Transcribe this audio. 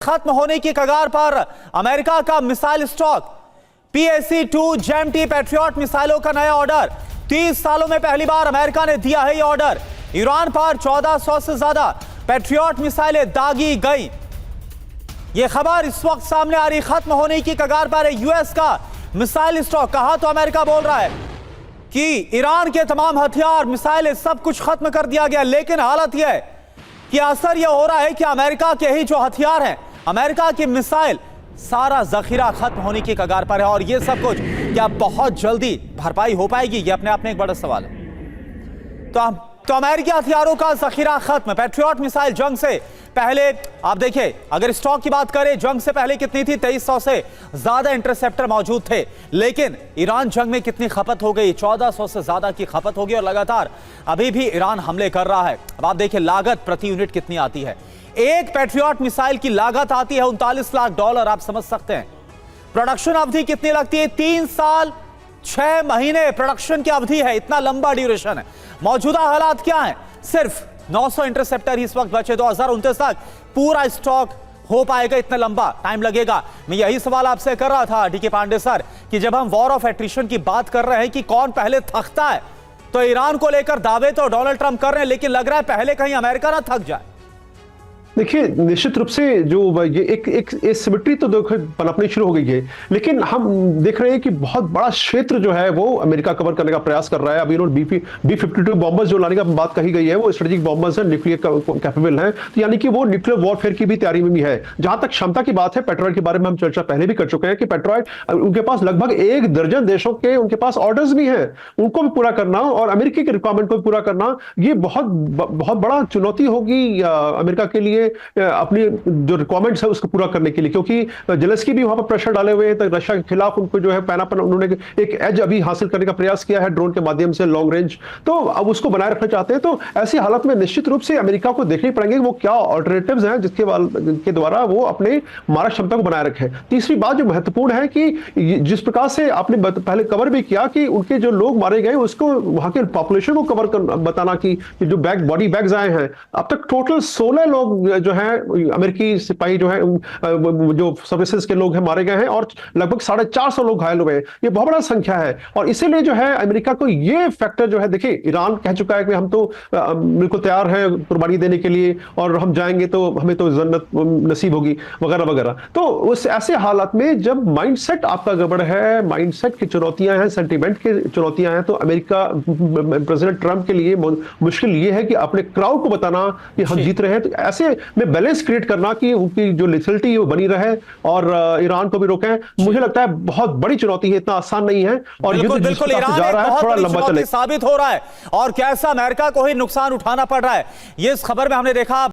खत्म होने की कगार पर अमेरिका का missile stock. PAC-2 JAMT patriot मिसाइलों का नया ऑर्डर। 30 सालों में पहली बार अमेरिका ने दिया है यह ऑर्डर। ईरान पर 1400 से ज्यादा पैट्रियट मिसाइलें दागी गई। यह खबर इस वक्त सामने आ रही, खत्म होने की कगार पर है यूएस का मिसाइल स्टॉक। कहा तो अमेरिका बोल रहा है कि ईरान के तमाम हथियार, मिसाइलें, सब कुछ खत्म कर दिया गया, लेकिन हालत यह है कि असर यह हो रहा है कि अमेरिका के ही जो हथियार हैं, अमेरिका की मिसाइल, सारा जखीरा खत्म होने की कगार पर है। और यह सब कुछ क्या बहुत जल्दी भरपाई हो पाएगी, यह अपने आप में एक बड़ा सवाल है। तो अमेरिकी हथियारों का जखीरा खत्म। पैट्रियट मिसाइल जंग से पहले, आप देखिए, अगर स्टॉक की बात करें, जंग से पहले कितनी थी? 2300 से ज्यादा इंटरसेप्टर मौजूद थे। लेकिन ईरान जंग में कितनी खपत हो गई? 1400 से ज्यादा की खपत होगी और लगातार अभी भी ईरान हमले कर रहा है। अब आप देखिए लागत प्रति यूनिट कितनी आती है। एक पैट्रियट मिसाइल की लागत आती है $39 लाख। आप समझ सकते हैं प्रोडक्शन अवधि कितनी लगती है? 3 साल 6 महीने प्रोडक्शन की अवधि है। इतना लंबा ड्यूरेशन है। मौजूदा हालात क्या है? सिर्फ 900 इंटरसेप्टर इस वक्त बचे। 2029 तक पूरा स्टॉक हो पाएगा? इतना लंबा टाइम लगेगा? मैं यही सवाल आपसे कर रहा था डीके पांडे सर, कि जब हम वॉर ऑफ एट्रिशन की बात कर रहे हैं कि कौन पहले थकता है, तो ईरान को लेकर दावे तो डोनाल्ड ट्रंप कर रहे हैं, लेकिन लग रहा है पहले कहीं अमेरिका ना थक जाए। देखिए, निश्चित रूप से जो ये एक एसिमेट्री तो पनपनी शुरू हो गई है, लेकिन हम देख रहे हैं कि बहुत बड़ा क्षेत्र जो है वो अमेरिका कवर करने का प्रयास कर रहा है। अभी इन्होंने B-52 बॉम्बर्स जो लाने का बात कही गई है, वो स्ट्रेटेजिक बॉम्बर्स हैं, न्यूक्लियर कैपेबल हैं, तो यानी कि वो न्यूक्लियर वॉरफेयर की भी तैयारी में भी है। जहां तक क्षमता की बात है, पेट्रियट के बारे में हम चर्चा पहले भी कर चुके हैं कि पेट्रियट, उनके पास लगभग 1 दर्जन देशों के उनके पास ऑर्डर्स भी हैं, उनको भी पूरा करना और अमेरिका के रिक्वायरमेंट को भी पूरा करना, ये बहुत बड़ा चुनौती होगी अमेरिका के लिए अपनी जो रिक्वायरमेंट्स है उसको पूरा करने के लिए। क्योंकि जेलेंस्की भी वहां पर प्रेशर डाले हुए हैं, तो रशिया के खिलाफ उनको जो है पैनापन, उन्होंने एक एज अभी हासिल करने का प्रयास किया है ड्रोन के माध्यम से, लॉन्ग रेंज, तो अब उसको बनाए रखना चाहते हैं। तो ऐसी हालत में निश्चित रूप से अमेरिका को देखने पड़ेंगे वो क्या ऑल्टरनेटिव्स हैं जिसके द्वारा वो अपने मारक क्षमता को बनाए रखे। तीसरी बात जो महत्वपूर्ण है कि जिस प्रकार से आपने पहले कवर भी किया कि उनके जो लोग मारे गए उसको, वहां के पॉपुलेशन को कवर कर बताना कि जो बॉडी बैग्स आए हैं, अब तक टोटल 16 लोग जो है अमेरिकी सिपाही जो है, जो सर्विसेज के लोग हैं, मारे गए हैं और लगभग 450 लोग घायल हुए हैं। ये बहुत बड़ा संख्या है और इसीलिए जो है अमेरिका को ये फैक्टर जो है, देखिए ईरान कह चुका है कि हम तो बिल्कुल तैयार है कुर्बानी देने के लिए और हम जाएंगे तो हमें तो जन्नत नसीब होगी वगैरह वगैरह। तो उस ऐसे हालात में जब माइंडसेट आपका गड़बड़ है, माइंडसेट की चुनौतियां हैं, सेंटिमेंट की चुनौतियां हैं, तो अमेरिका प्रेसिडेंट ट्रंप के लिए मुश्किल ये है कि अपने क्राउड को बताना कि हम जीत रहे हैं। तो ऐसे में बैलेंस क्रिएट करना कि उनकी जो लिथलिटी है वो बनी रहे और ईरान को भी रोकें, मुझे लगता है बहुत बड़ी चुनौती है, इतना आसान नहीं है। और बिल्कुल ईरान जा रहा है, थोड़ा लंबा चले साबित हो रहा है और कैसा अमेरिका को ही नुकसान उठाना पड़ रहा है, ये इस खबर में हमने देखा।